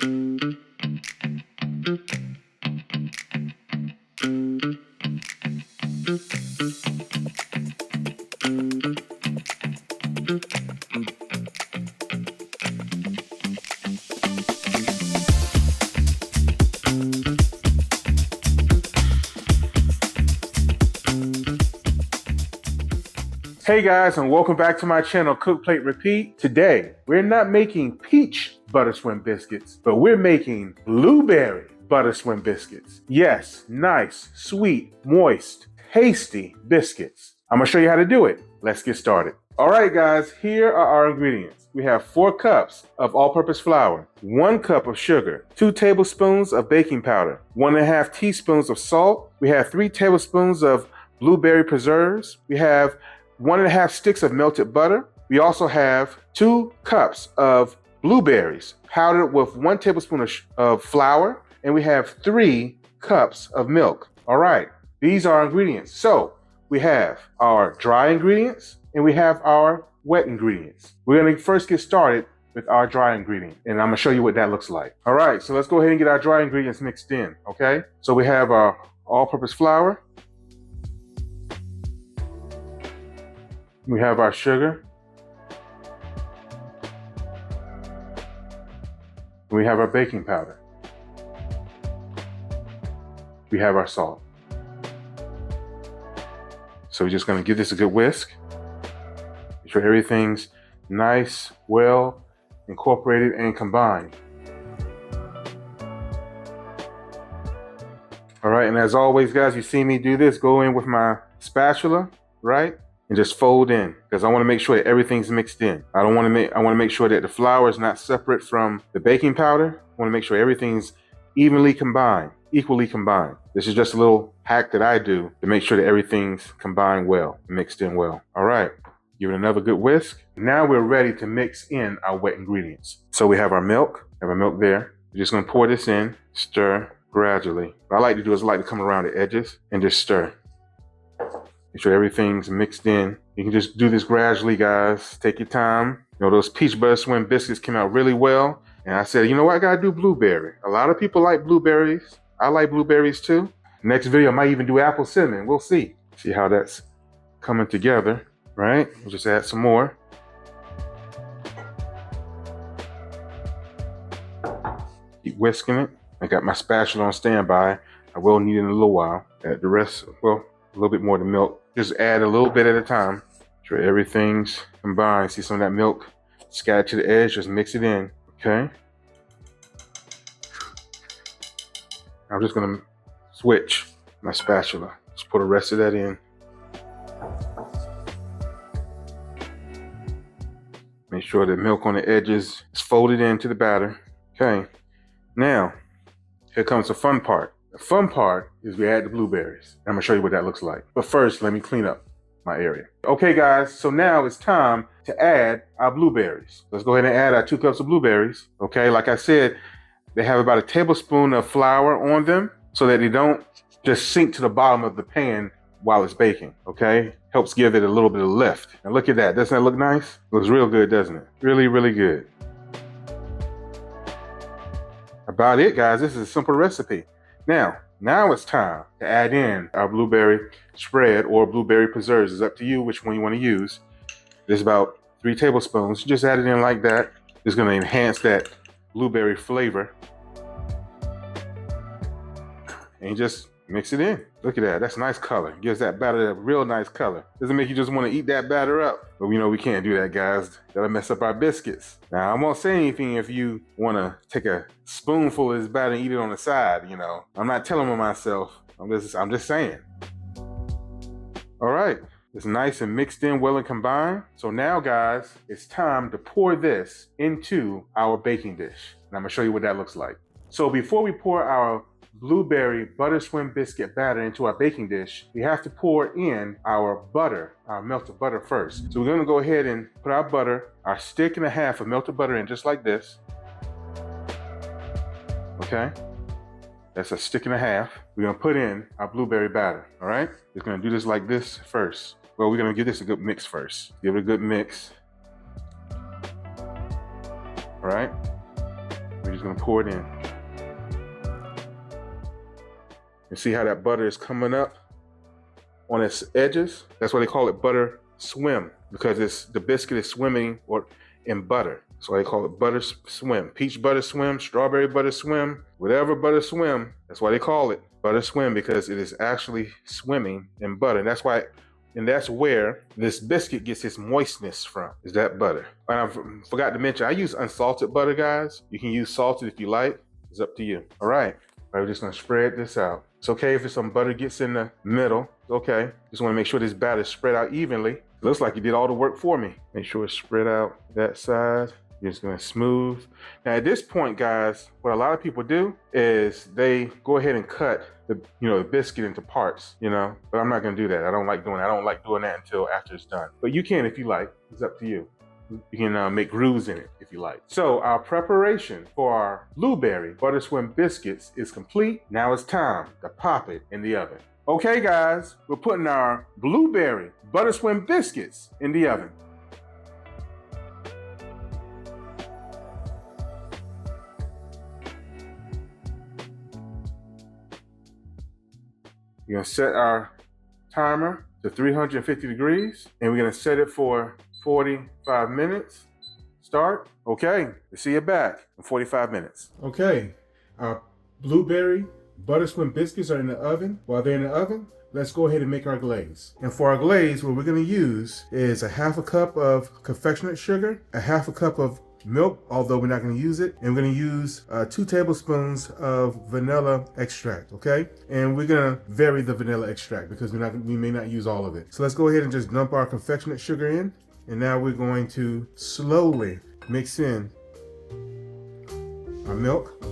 Hey guys, and welcome back to my channel, Cook Plate Repeat. Today, we're not making peach butter swim biscuits, but we're making blueberry butter swim biscuits. Yes, nice, sweet, moist, tasty biscuits. I'm gonna show you how to do it. Let's get started. All right guys, here are our ingredients. We have 4 cups of all-purpose flour, 1 cup of sugar, 2 tablespoons of baking powder, 1.5 teaspoons of salt. We have 3 tablespoons of blueberry preserves. We have 1.5 sticks of melted butter. We also have 2 cups of blueberries powdered with 1 tablespoon of flour, and we have 3 cups of milk. All right, these are our ingredients. So we have our dry ingredients and we have our wet ingredients. We're gonna first get started with our dry ingredient, and I'm gonna show you what that looks like. All right, so let's go ahead and get our dry ingredients mixed in, okay? So we have our all-purpose flour. We have our sugar. We have our baking powder. We have our salt. So we're just gonna give this a good whisk. Make sure everything's nice, well incorporated and combined. All right, and as always, guys, you see me do this, go in with my spatula, right? And just fold in, because I want to make sure that everything's mixed in. I want to make sure that the flour is not separate from the baking powder. I want to make sure everything's equally combined. This is just a little hack that I do to make sure that everything's combined well, mixed in well. All right, give it another good whisk. Now we're ready to mix in our wet ingredients. So we have our milk. There. We're just going to pour this in, stir gradually. What I like to do is I like to come around the edges and just stir. Make sure everything's mixed in. You can just do this gradually, guys. Take your time. You know, those peach butter swim biscuits came out really well. And I said, you know what, I gotta do blueberry. A lot of people like blueberries. I like blueberries too. Next video, I might even do apple cinnamon. We'll see. See how that's coming together, right? We'll just add some more. Keep whisking it. I got my spatula on standby. I will need it in a little while. Add the rest, well, a little bit more of the milk. Just add a little bit at a time. Sure everything's combined. See some of that milk scattered to the edge, just mix it in, okay? I'm just gonna switch my spatula. Just put the rest of that in. Make sure the milk on the edges is folded into the batter. Okay, now, here comes the fun part. The fun part is we add the blueberries. I'm gonna show you what that looks like. But first, let me clean up my area. Okay guys, so now it's time to add our blueberries. Let's go ahead and add our 2 cups of blueberries. Okay, like I said, they have about 1 tablespoon of flour on them so that they don't just sink to the bottom of the pan while it's baking, okay? Helps give it a little bit of lift. Now look at that, doesn't that look nice? Looks real good, doesn't it? Really, really good. About it, guys, this is a simple recipe. Now it's time to add in our blueberry spread or blueberry preserves. It's up to you which one you want to use. There's about 3 tablespoons. Just add it in like that. It's going to enhance that blueberry flavor. And just mix it in. Look at that. That's a nice color. Gives that batter a real nice color. Doesn't make you just want to eat that batter up. But we know we can't do that, guys. That'll mess up our biscuits. Now, I won't say anything if you want to take a spoonful of this batter and eat it on the side, you know. I'm not telling on myself. I'm just saying. All right. It's nice and mixed in well and combined. So now, guys, it's time to pour this into our baking dish. And I'm going to show you what that looks like. So before we pour our blueberry butter swim biscuit batter into our baking dish, we have to pour in our butter, our melted butter first. So we're gonna go ahead and put our butter, our 1.5 sticks of melted butter in just like this. Okay, that's a 1.5 sticks. We're gonna put in our blueberry batter, all right? We're gonna do this like this first. Well, we're gonna give this a good mix first. Give it a good mix. All right, We're just gonna pour it in. You see how that butter is coming up on its edges? That's why they call it butter swim, because the biscuit is swimming in butter. That's why they call it butter swim. Peach butter swim, strawberry butter swim, whatever butter swim. That's why they call it butter swim, because it is actually swimming in butter. And that's where this biscuit gets its moistness from, is that butter. And I forgot to mention, I use unsalted butter, guys. You can use salted if you like. It's up to you. All right, we're just gonna spread this out. It's okay if some butter gets in the middle. It's okay. Just wanna make sure this batter is spread out evenly. Looks like you did all the work for me. Make sure it's spread out that side. You're just gonna smooth. Now at this point, guys, what a lot of people do is they go ahead and cut the biscuit into parts, but I'm not gonna do that. I don't like doing that. I don't like doing that until after it's done. But you can if you like. It's up to you. You can make grooves in it if you like. So our preparation for our blueberry butter swim biscuits is complete. Now it's time to pop it in the oven. Okay, guys, we're putting our blueberry butter swim biscuits in the oven. We're gonna set our timer to 350 degrees, and we're gonna set it for 45 minutes. Start. Okay, we'll see you back in 45 minutes. Okay, our blueberry butter swim biscuits are in the oven. While they're in the oven, let's go ahead and make our glaze. And for our glaze, what we're gonna use is a half a cup of confectionate sugar, a half a cup of milk, although we're not going to use it, and we're going to use 2 tablespoons of vanilla extract. Okay, and we're going to vary the vanilla extract because we may not use all of it. So let's go ahead and just dump our confectionate sugar in, and now we're going to slowly mix in our milk.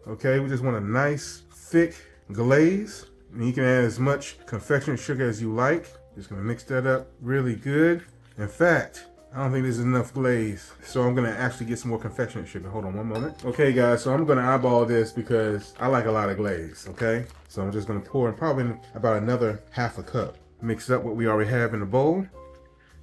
Okay, we just want a nice thick glaze, and you can add as much confectionate sugar as you like. Just going to mix that up really good. In fact, I don't think there's enough glaze, so I'm gonna actually get some more confectionate sugar. Hold on one moment. Okay guys, so I'm gonna eyeball this because I like a lot of glaze, okay? So I'm just gonna pour in probably about another half a cup. Mix up what we already have in the bowl.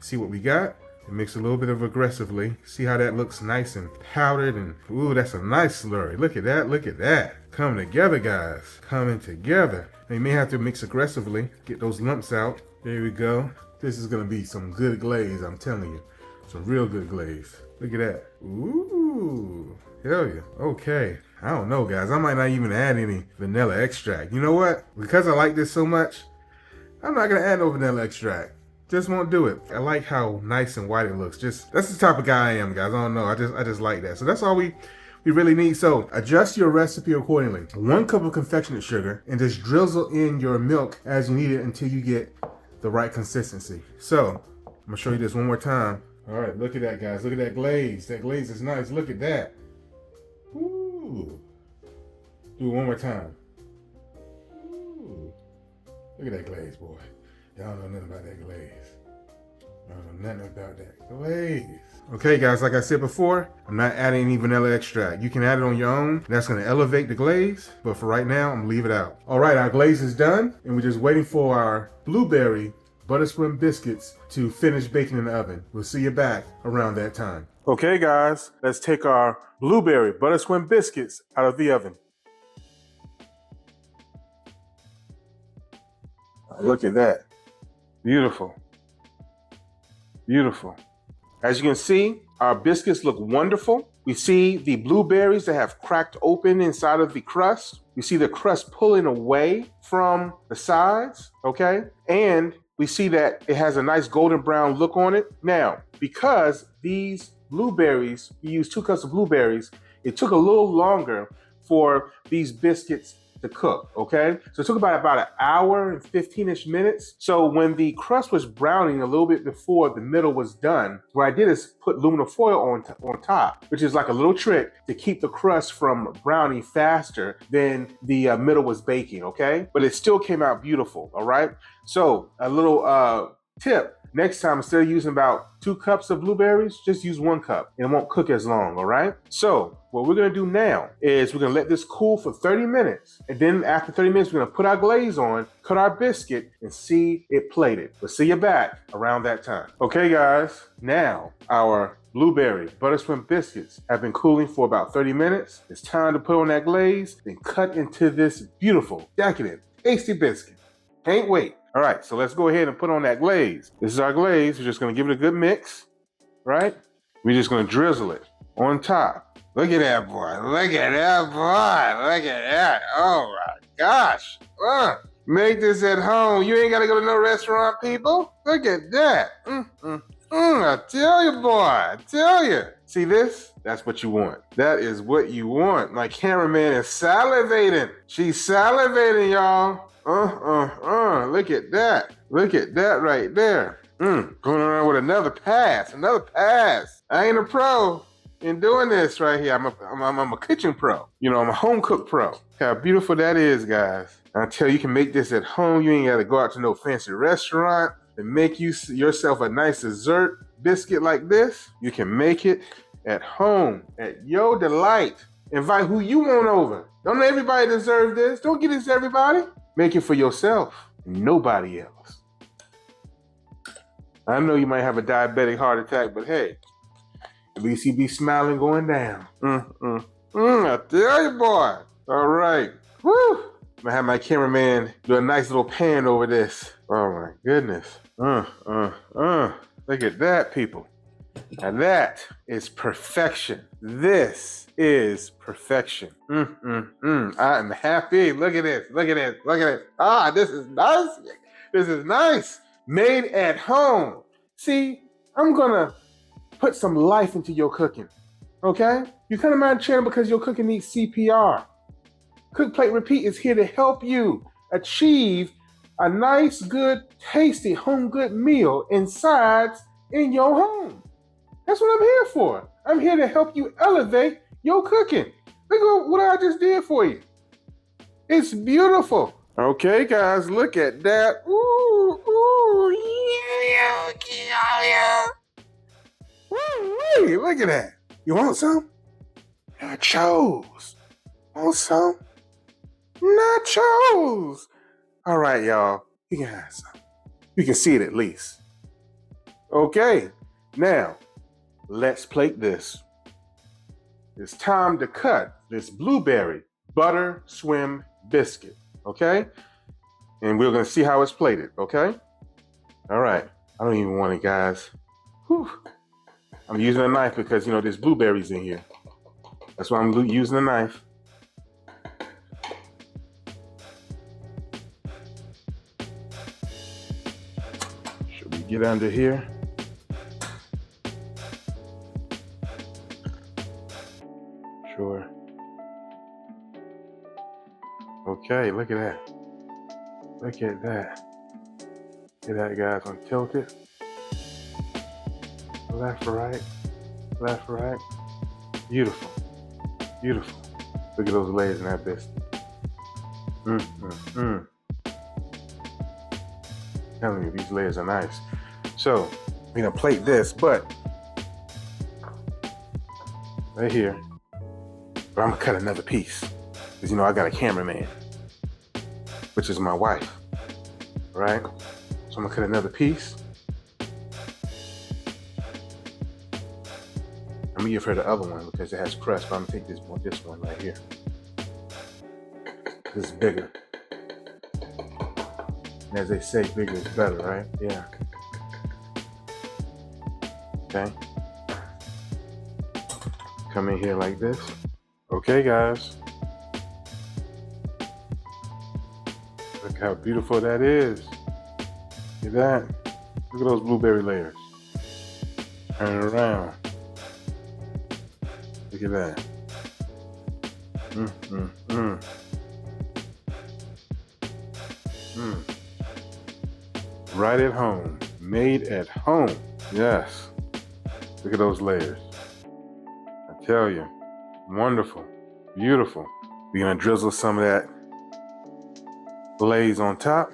See what we got. And mix a little bit of aggressively. See how that looks nice and powdered, and ooh, that's a nice slurry. Look at that, look at that. Coming together, guys, coming together. Now you may have to mix aggressively, get those lumps out. There we go. This is gonna be some good glaze, I'm telling you. Some real good glaze. Look at that. Ooh, hell yeah. Okay, I don't know guys, I might not even add any vanilla extract. You know what? Because I like this so much, I'm not gonna add no vanilla extract. Just won't do it. I like how nice and white it looks. That's the type of guy I am, guys. I don't know, I just like that. So that's all we really need. So adjust your recipe accordingly. 1 cup of confectionate sugar, and just drizzle in your milk as you need it until you get the right consistency. So I'm gonna show you this one more time. All right, look at that, guys. Look at that glaze. That glaze is nice. Look at that. Ooh. Do it one more time. Ooh. Look at that glaze, boy. Y'all know nothing about that glaze. Y'all know nothing about that glaze. Okay, guys, like I said before, I'm not adding any vanilla extract. You can add it on your own. That's gonna elevate the glaze, but for right now, I'm gonna leave it out. All right, our glaze is done, and we're just waiting for our blueberry butter swim biscuits to finish baking in the oven. We'll see you back around that time. Okay guys, let's take our blueberry butter swim biscuits out of the oven. Look at that. Beautiful. Beautiful. As you can see, our biscuits look wonderful. We see the blueberries that have cracked open inside of the crust. We see the crust pulling away from the sides, okay? And we see that it has a nice golden brown look on it. Now, because these blueberries, we used 2 cups of blueberries, it took a little longer for these biscuits to cook, okay? So it took about an hour and 15-ish minutes. So when the crust was browning a little bit before the middle was done, what I did is put aluminum foil on top, which is like a little trick to keep the crust from browning faster than the middle was baking, okay? But it still came out beautiful, all right? So a little tip, next time, instead of using about 2 cups of blueberries, just use 1 cup and it won't cook as long, all right? So what we're gonna do now is we're gonna let this cool for 30 minutes. And then after 30 minutes, we're gonna put our glaze on, cut our biscuit, and see it plated. We'll see you back around that time. Okay guys, now our Blueberry Butter Swim Biscuits have been cooling for about 30 minutes. It's time to put on that glaze, then cut into this beautiful, decadent, tasty biscuit. Can't wait. All right, so let's go ahead and put on that glaze. This is our glaze. We're just gonna give it a good mix, right? We're just gonna drizzle it on top. Look at that boy, look at that boy, look at that. Oh my gosh. Make this at home. You ain't gotta go to no restaurant, people. Look at that. I tell you, boy, I tell you. See this? That's what you want. That is what you want. My cameraman is salivating. She's salivating, y'all. Look at that. Look at that right there. Going around with another pass. I ain't a pro in doing this right here. I'm a kitchen pro. You know, I'm a home cook pro. How beautiful that is, guys. I tell you, you can make this at home. You ain't got to go out to no fancy restaurant and make yourself a nice dessert biscuit like this. You can make it at home, at your delight. Invite who you want over. Don't everybody deserve this. Don't give this to everybody. Make it for yourself, nobody else. I know you might have a diabetic heart attack, but hey, at least you be smiling going down. I tell you, boy. All right. Woo. I'm gonna have my cameraman do a nice little pan over this. Oh my goodness. Look at that, people. Now that is perfection. This is perfection. I am happy. Look at this. Look at this. Look at it. Ah, this is nice. This is nice. Made at home. See, I'm gonna put some life into your cooking. Okay? You come to my channel because your cooking needs CPR. Cook Plate Repeat is here to help you achieve a nice, good, tasty, home good meal in your home. That's what I'm here for. I'm here to help you elevate your cooking. Look at what I just did for you. It's beautiful. Okay, guys, look at that. Look at that. You want some? Nachos. Want some? Nachos. All right, y'all. You can have some. You can see it at least. Okay, now let's plate this. It's time to cut this Blueberry Butter Swim Biscuit, okay? And we're gonna see how it's plated, okay? All right, I don't even want it, guys. Whew. I'm using a knife because, you know, there's blueberries in here. That's why I'm using a knife. Should we get under here? Sure. Okay, look at that. Look at that. Look at that, guys. I'm tilted. Left, right. Left, right. Beautiful. Beautiful. Look at those layers in that biscuit. Telling you, these layers are nice. So, we're gonna plate this, but right here. But I'm gonna cut another piece. Because, you know, I got a cameraman, which is my wife, right? So I'm gonna cut another piece. I'm gonna give her the other one because it has crust, but I'm gonna take this one right here. This is bigger. And as they say, bigger is better, right? Yeah. Okay. Come in here like this. Okay, guys. Look how beautiful that is. See that? Look at those blueberry layers. Turn it around. Look at that. Right at home. Made at home. Yes. Look at those layers. I tell you. Wonderful. Beautiful. We're gonna drizzle some of that glaze on top.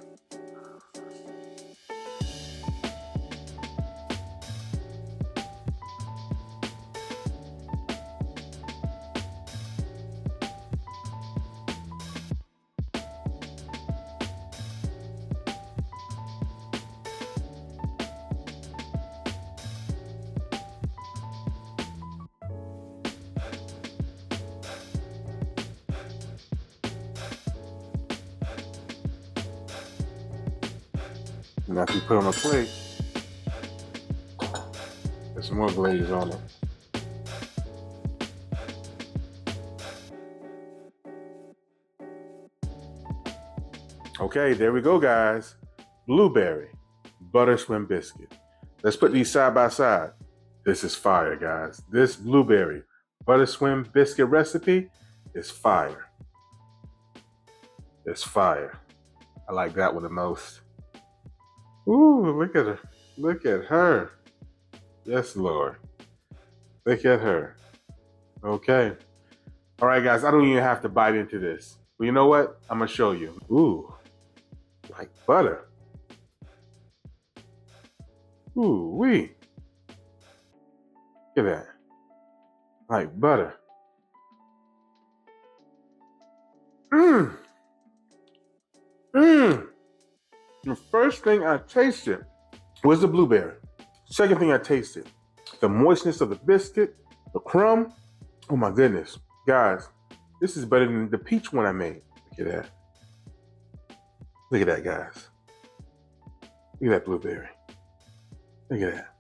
And after you put it on a plate, there's some more glaze on it. Okay, there we go, guys. Blueberry Butter Swim Biscuit. Let's put these side by side. This is fire, guys. This Blueberry Butter Swim Biscuit recipe is fire. It's fire. I like that one the most. Ooh, look at her. Look at her. Yes, Lord. Look at her. Okay. All right, guys, I don't even have to bite into this. But you know what? I'm going to show you. Ooh, like butter. Ooh, wee. Look at that. Like butter. Mmm. Mmm. The first thing I tasted was the blueberry. Second thing I tasted, the moistness of the biscuit, the crumb. Oh my goodness. Guys, this is better than the peach one I made. Look at that. Look at that, guys. Look at that blueberry. Look at that.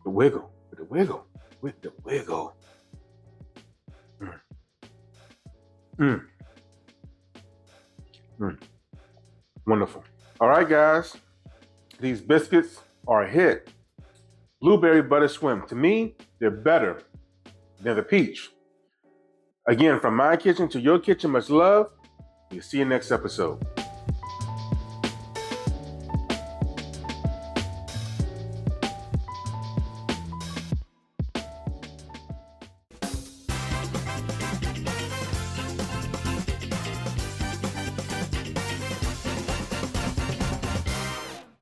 The wiggle, with the wiggle, with the wiggle. Mm. Mm. Mm. Wonderful. All right, guys. These biscuits are a hit. Blueberry Butter Swim. To me, they're better than the peach. Again, from my kitchen to your kitchen, much love. We'll see you next episode.